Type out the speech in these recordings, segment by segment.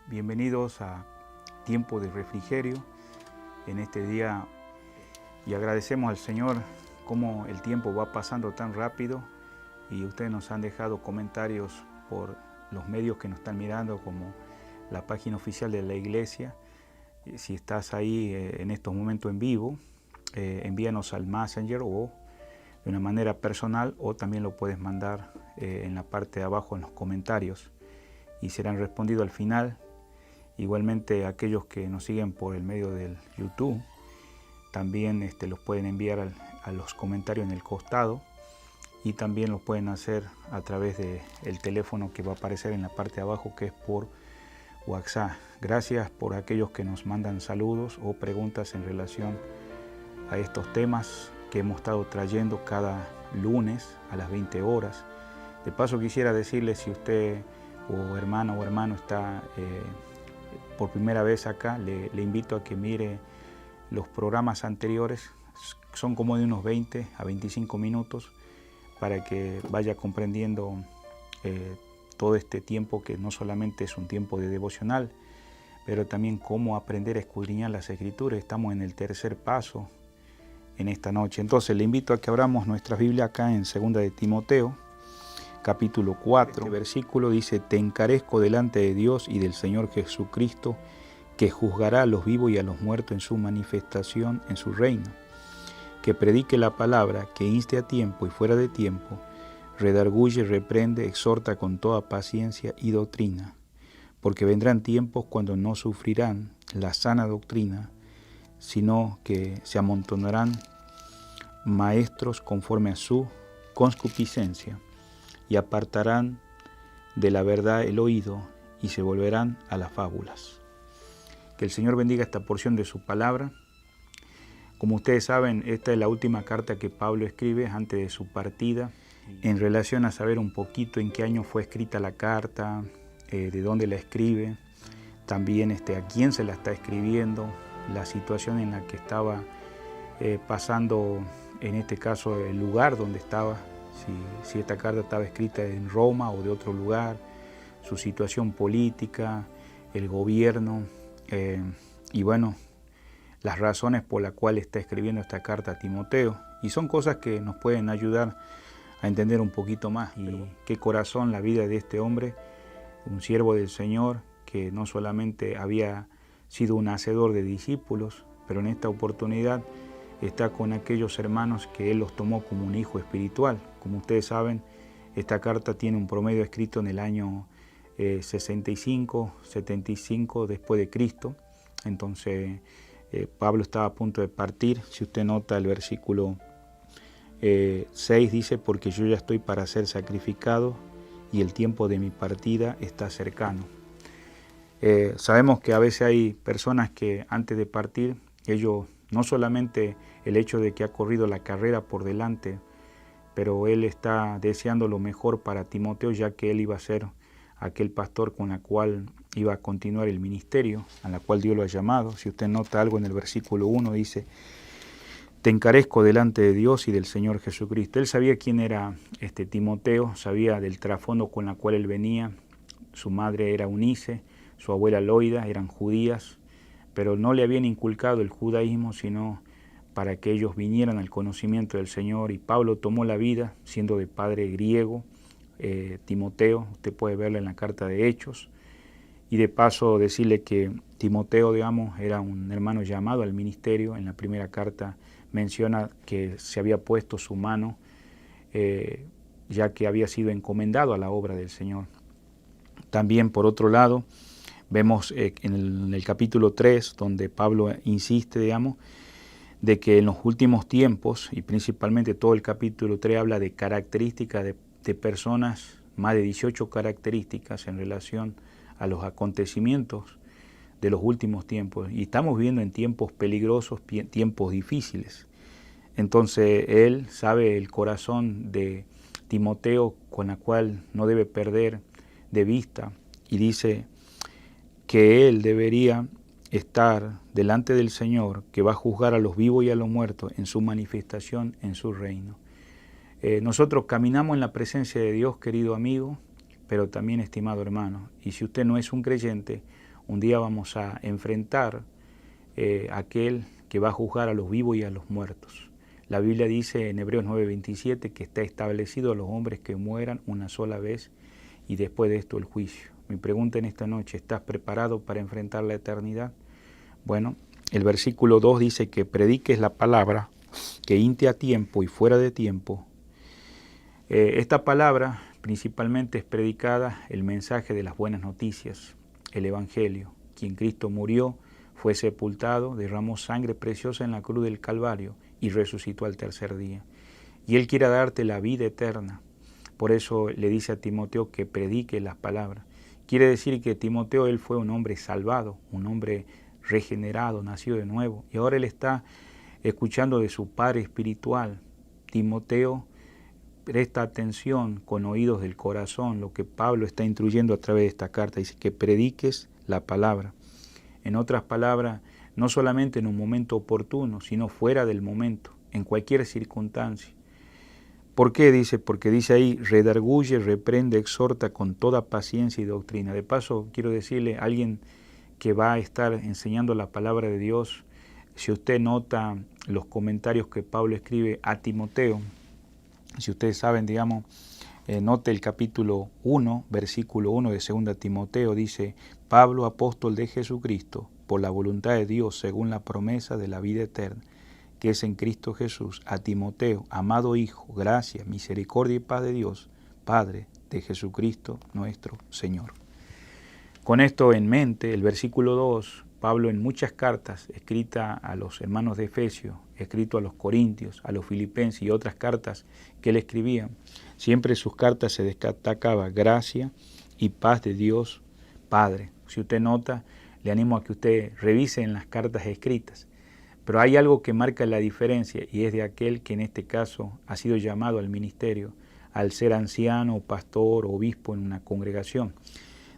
Bienvenidos a Tiempo de Refrigerio en este día, y agradecemos al Señor cómo el tiempo va pasando tan rápido, y ustedes nos han dejado comentarios por los medios que nos están mirando, como la página oficial de la iglesia. Si estás ahí en estos momentos en vivo, envíanos al Messenger o de una manera personal, o también lo puedes mandar en la parte de abajo en los comentarios y serán respondidos al final. Igualmente, aquellos que nos siguen por el medio del YouTube, también los pueden enviar a los comentarios en el costado, y también los pueden hacer a través del teléfono que va a aparecer en la parte de abajo, que es por WhatsApp. Gracias por aquellos que nos mandan saludos o preguntas en relación a estos temas que hemos estado trayendo cada lunes a las 20 horas. De paso, quisiera decirle, si usted o hermano está por primera vez acá, le invito a que mire los programas anteriores. Son como de unos 20 a 25 minutos para que vaya comprendiendo todo este tiempo, que no solamente es un tiempo de devocional, pero también cómo aprender a escudriñar las Escrituras. Estamos en el tercer paso en esta noche. Entonces le invito a que abramos nuestra Biblia acá en 2 de Timoteo, capítulo 4, versículo dice: Te encarezco delante de Dios y del Señor Jesucristo, que juzgará a los vivos y a los muertos en su manifestación en su reino, que predique la palabra, que inste a tiempo y fuera de tiempo, redarguye, reprende, exhorta con toda paciencia y doctrina, porque vendrán tiempos cuando no sufrirán la sana doctrina, sino que se amontonarán maestros conforme a su concupiscencia, y apartarán de la verdad el oído y se volverán a las fábulas. Que el Señor bendiga esta porción de su palabra. Como ustedes saben, esta es la última carta que Pablo escribe antes de su partida. En relación a saber un poquito en qué año fue escrita la carta, de dónde la escribe, también a quién se la está escribiendo, la situación en la que estaba pasando, en este caso el lugar donde estaba, si esta carta estaba escrita en Roma o de otro lugar, su situación política, el gobierno, y bueno, las razones por las cuales está escribiendo esta carta a Timoteo. Y son cosas que nos pueden ayudar a entender un poquito más. Y qué corazón la vida de este hombre, un siervo del Señor, que no solamente había sido un hacedor de discípulos, pero en esta oportunidad está con aquellos hermanos que él los tomó como un hijo espiritual. Como ustedes saben, esta carta tiene un promedio escrito en el año 65, 75 después de Cristo. Entonces Pablo estaba a punto de partir. Si usted nota el versículo 6 dice: porque yo ya estoy para ser sacrificado y el tiempo de mi partida está cercano. Sabemos que a veces hay personas que antes de partir, ellos no solamente el hecho de que ha corrido la carrera por delante, pero él está deseando lo mejor para Timoteo, ya que él iba a ser aquel pastor con la cual iba a continuar el ministerio, a la cual Dios lo ha llamado. Si usted nota algo en el versículo 1, dice: Te encarezco delante de Dios y del Señor Jesucristo. Él sabía quién era Timoteo, sabía del trasfondo con la cual él venía. Su madre era Eunice, su abuela Loida, eran judías, pero no le habían inculcado el judaísmo, sino para que ellos vinieran al conocimiento del Señor. Y Pablo tomó la vida siendo de padre griego, Timoteo, usted puede verlo en la carta de Hechos. Y de paso decirle que Timoteo, digamos, era un hermano llamado al ministerio. En la primera carta menciona que se había puesto su mano, ya que había sido encomendado a la obra del Señor. También, por otro lado, vemos en el capítulo 3, donde Pablo insiste, digamos, de que en los últimos tiempos, y principalmente todo el capítulo 3 habla de características de personas, más de 18 características en relación a los acontecimientos de los últimos tiempos. Y estamos viviendo en tiempos peligrosos, tiempos difíciles. Entonces él sabe el corazón de Timoteo, con la cual no debe perder de vista, y dice que él debería estar delante del Señor, que va a juzgar a los vivos y a los muertos en su manifestación, en su reino. Nosotros caminamos en la presencia de Dios, querido amigo, pero también, estimado hermano, y si usted no es un creyente, un día vamos a enfrentar aquel que va a juzgar a los vivos y a los muertos. La Biblia dice en Hebreos 9:27 que está establecido a los hombres que mueran una sola vez y después de esto el juicio. Mi pregunta en esta noche, ¿estás preparado para enfrentar la eternidad? Bueno, el versículo 2 dice que prediques la palabra, que inte a tiempo y fuera de tiempo. Esta palabra principalmente es predicada el mensaje de las buenas noticias, el Evangelio, quien Cristo murió, fue sepultado, derramó sangre preciosa en la cruz del Calvario y resucitó al tercer día. Y Él quiere darte la vida eterna. Por eso le dice a Timoteo que predique las palabras. Quiere decir que Timoteo, él fue un hombre salvado, un hombre regenerado, nacido de nuevo. Y ahora él está escuchando de su padre espiritual. Timoteo, presta atención con oídos del corazón, lo que Pablo está instruyendo a través de esta carta. Dice que prediques la palabra. En otras palabras, no solamente en un momento oportuno, sino fuera del momento, en cualquier circunstancia. ¿Por qué? Dice, porque dice ahí, redarguye, reprende, exhorta con toda paciencia y doctrina. De paso, quiero decirle a alguien que va a estar enseñando la palabra de Dios, si usted nota los comentarios que Pablo escribe a Timoteo, si ustedes saben, digamos, note el capítulo 1, versículo 1 de 2 Timoteo, dice, Pablo, apóstol de Jesucristo, por la voluntad de Dios, según la promesa de la vida eterna, que es en Cristo Jesús, a Timoteo, amado Hijo, gracia, misericordia y paz de Dios, Padre de Jesucristo nuestro Señor. Con esto en mente, el versículo 2, Pablo en muchas cartas, escritas a los hermanos de Efesios, escrito a los Corintios, a los Filipenses y otras cartas que él escribía, siempre en sus cartas se destacaba gracia y paz de Dios Padre. Si usted nota, le animo a que usted revise en las cartas escritas. Pero hay algo que marca la diferencia y es de aquel que en este caso ha sido llamado al ministerio, al ser anciano, pastor, obispo en una congregación.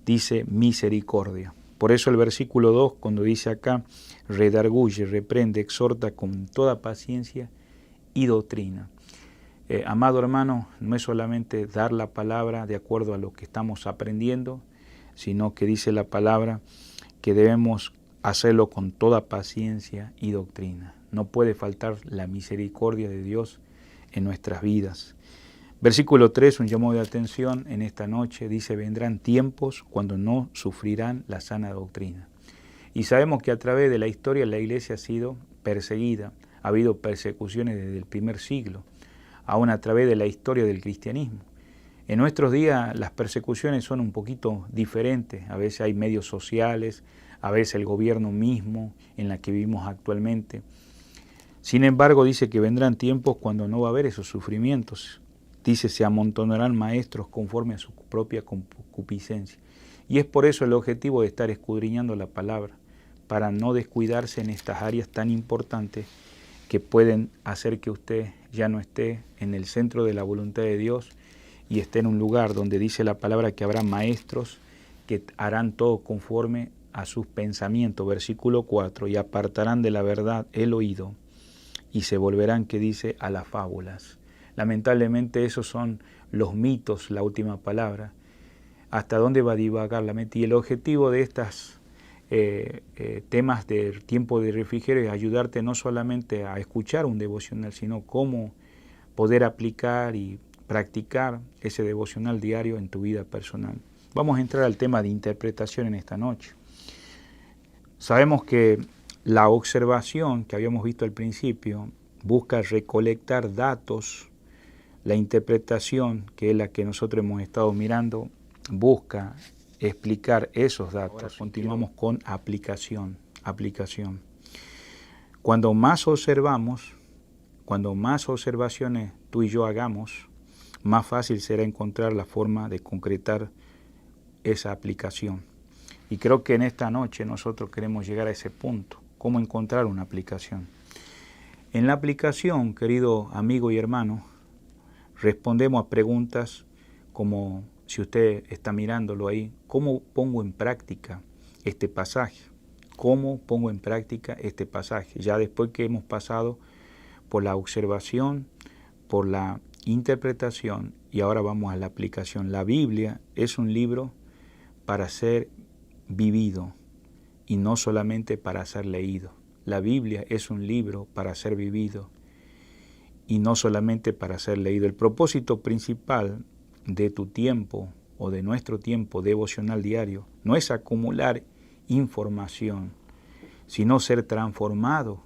Dice misericordia. Por eso el versículo 2, cuando dice acá, redarguye, reprende, exhorta con toda paciencia y doctrina. Amado hermano, no es solamente dar la palabra de acuerdo a lo que estamos aprendiendo, sino que dice la palabra que debemos hacerlo con toda paciencia y doctrina. No puede faltar la misericordia de Dios en nuestras vidas. Versículo 3, un llamado de atención en esta noche, dice, vendrán tiempos cuando no sufrirán la sana doctrina. Y sabemos que a través de la historia la iglesia ha sido perseguida, ha habido persecuciones desde el primer siglo, aún a través de la historia del cristianismo. En nuestros días las persecuciones son un poquito diferentes, a veces hay medios sociales, a veces el gobierno mismo en la que vivimos actualmente. Sin embargo, dice que vendrán tiempos cuando no va a haber esos sufrimientos. Dice, se amontonarán maestros conforme a su propia concupiscencia. Y es por eso el objetivo de estar escudriñando la palabra, para no descuidarse en estas áreas tan importantes que pueden hacer que usted ya no esté en el centro de la voluntad de Dios y esté en un lugar donde dice la palabra que habrá maestros que harán todo conforme a sus pensamientos. Versículo 4, y apartarán de la verdad el oído y se volverán, que dice, a las fábulas. Lamentablemente esos son los mitos, la última palabra. ¿Hasta dónde va a divagar la mente? Y el objetivo de estos temas del tiempo de refrigerio es ayudarte no solamente a escuchar un devocional, sino cómo poder aplicar y practicar ese devocional diario en tu vida personal. Vamos a entrar al tema de interpretación en esta noche. Sabemos que la observación que habíamos visto al principio busca recolectar datos. La interpretación, que es la que nosotros hemos estado mirando, busca explicar esos datos. Ahora continuamos con aplicación. Cuando más observamos, cuando más observaciones tú y yo hagamos, más fácil será encontrar la forma de concretar esa aplicación. Y creo que en esta noche nosotros queremos llegar a ese punto, cómo encontrar una aplicación. En la aplicación, querido amigo y hermano, respondemos a preguntas como, si usted está mirándolo ahí, ¿cómo pongo en práctica este pasaje? ¿Cómo pongo en práctica este pasaje? Ya después que hemos pasado por la observación, por la interpretación y ahora vamos a la aplicación. La Biblia es un libro para ser vivido y no solamente para ser leído. La Biblia es un libro para ser vivido y no solamente para ser leído. El propósito principal de tu tiempo o de nuestro tiempo devocional diario no es acumular información, sino ser transformado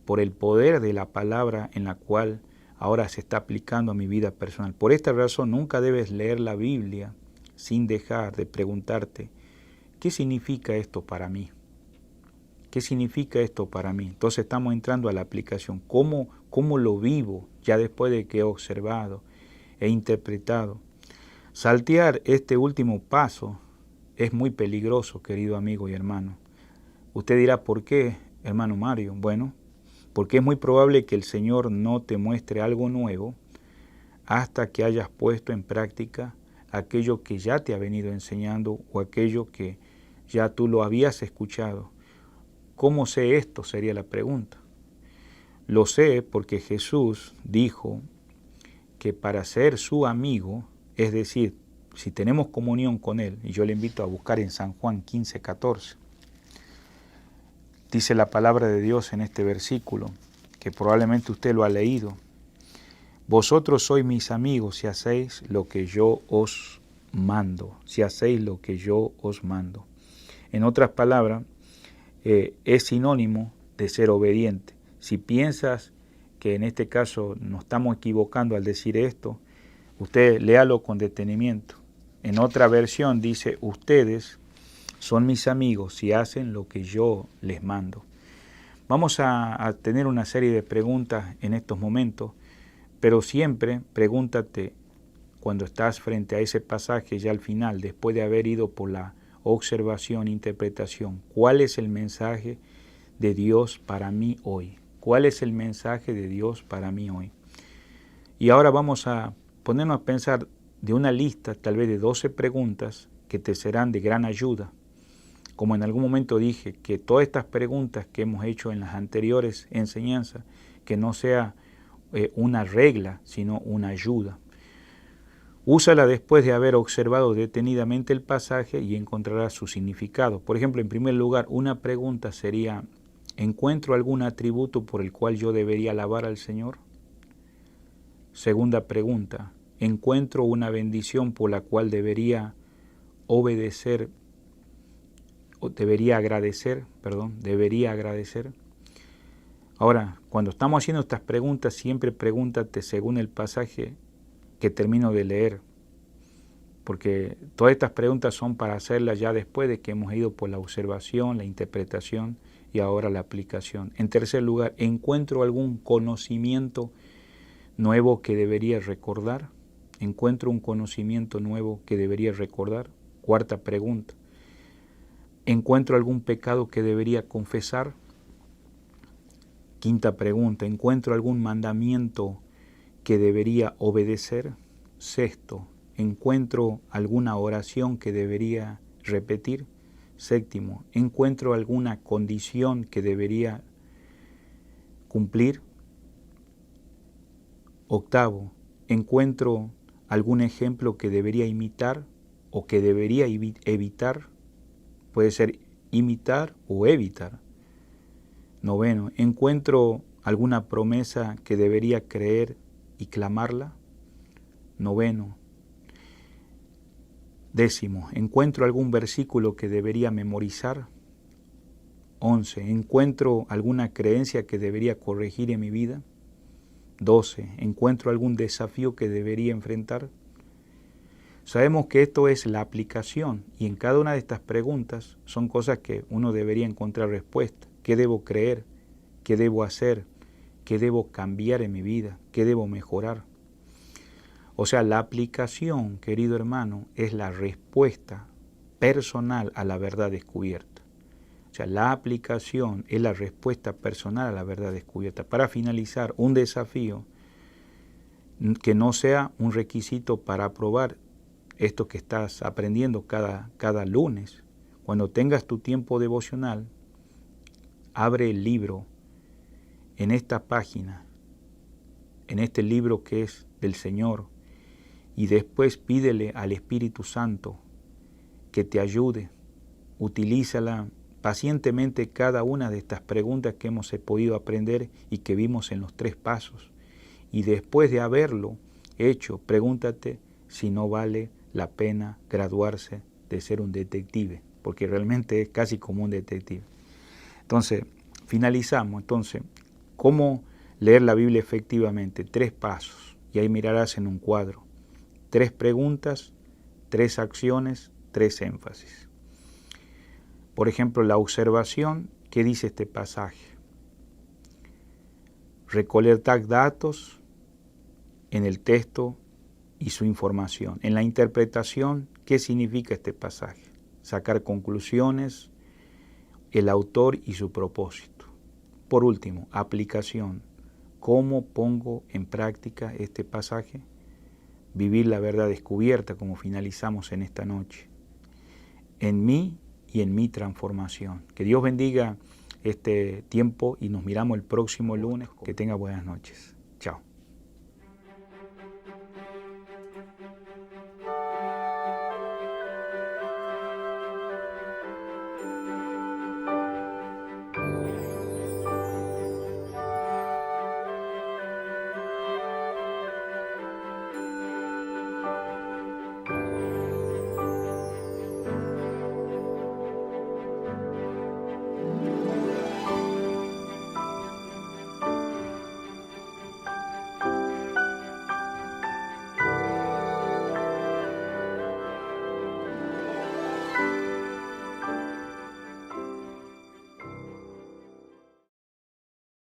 por el poder de la palabra en la cual ahora se está aplicando a mi vida personal. Por esta razón nunca debes leer la Biblia sin dejar de preguntarte, ¿qué significa esto para mí? ¿Qué significa esto para mí? Entonces estamos entrando a la aplicación. ¿Cómo lo vivo ya después de que he observado, he interpretado? Saltear este último paso es muy peligroso, querido amigo y hermano. Usted dirá, ¿por qué, hermano Mario? Bueno, porque es muy probable que el Señor no te muestre algo nuevo hasta que hayas puesto en práctica aquello que ya te ha venido enseñando o aquello que ya tú lo habías escuchado. ¿Cómo sé esto? Sería la pregunta. Lo sé porque Jesús dijo que para ser su amigo, es decir, si tenemos comunión con Él, y yo le invito a buscar en San Juan 15:14, dice la palabra de Dios en este versículo, que probablemente usted lo ha leído. Vosotros sois mis amigos si hacéis lo que yo os mando, si hacéis lo que yo os mando. En otras palabras, es sinónimo de ser obediente. Si piensas que en este caso nos estamos equivocando al decir esto, usted léalo con detenimiento. En otra versión dice, ustedes son mis amigos si hacen lo que yo les mando. Vamos a tener una serie de preguntas en estos momentos, pero siempre pregúntate cuando estás frente a ese pasaje ya al final, después de haber ido por la observación, interpretación, ¿cuál es el mensaje de Dios para mí hoy? ¿Cuál es el mensaje de Dios para mí hoy? Y ahora vamos a ponernos a pensar de una lista tal vez de 12 preguntas que te serán de gran ayuda. Como en algún momento dije, que todas estas preguntas que hemos hecho en las anteriores enseñanzas, que no sea una regla, sino una ayuda. Úsala después de haber observado detenidamente el pasaje y encontrarás su significado. Por ejemplo, en primer lugar, una pregunta sería, ¿encuentro algún atributo por el cual yo debería alabar al Señor? Segunda pregunta, ¿encuentro una bendición por la cual debería obedecer, o debería agradecer? Ahora, cuando estamos haciendo estas preguntas, siempre pregúntate según el pasaje que termino de leer, porque todas estas preguntas son para hacerlas ya después de que hemos ido por la observación, la interpretación y ahora la aplicación. En tercer lugar, ¿encuentro algún conocimiento nuevo que debería recordar? ¿Encuentro un conocimiento nuevo que debería recordar? Cuarta pregunta, ¿encuentro algún pecado que debería confesar? Quinta pregunta, ¿encuentro algún mandamiento que debería obedecer? Sexto, ¿encuentro alguna oración que debería repetir? Séptimo, ¿encuentro alguna condición que debería cumplir? Octavo, ¿encuentro algún ejemplo que debería imitar o que debería evitar? Puede ser imitar o evitar. Noveno, ¿encuentro alguna promesa que debería creer y clamarla? Noveno. Décimo, ¿encuentro algún versículo que debería memorizar? 11, ¿encuentro alguna creencia que debería corregir en mi vida? 12, ¿encuentro algún desafío que debería enfrentar? Sabemos que esto es la aplicación y en cada una de estas preguntas son cosas que uno debería encontrar respuesta. ¿Qué debo creer? qué debo hacer, qué debo cambiar en mi vida, qué debo mejorar. O sea, la aplicación, querido hermano, es la respuesta personal a la verdad descubierta. O sea, la aplicación es la respuesta personal a la verdad descubierta. Para finalizar, un desafío que no sea un requisito para aprobar esto que estás aprendiendo cada lunes. Cuando tengas tu tiempo devocional, abre el libro en esta página, en este libro que es del Señor, y después pídele al Espíritu Santo que te ayude. Utilízala pacientemente cada una de estas preguntas que hemos podido aprender y que vimos en los 3 pasos. Y después de haberlo hecho, pregúntate si no vale la pena graduarse de ser un detective, porque realmente es casi como un detective. Entonces, finalizamos. Entonces, ¿cómo leer la Biblia efectivamente? 3 pasos, y ahí mirarás en un cuadro. 3 preguntas, 3 acciones, 3 énfasis. Por ejemplo, la observación, ¿qué dice este pasaje? Recolectar datos en el texto y su información. En la interpretación, ¿qué significa este pasaje? Sacar conclusiones, el autor y su propósito. Por último, aplicación. ¿Cómo pongo en práctica este pasaje? Vivir la verdad descubierta, como finalizamos en esta noche. En mí y en mi transformación. Que Dios bendiga este tiempo y nos miramos el próximo lunes. Que tenga buenas noches.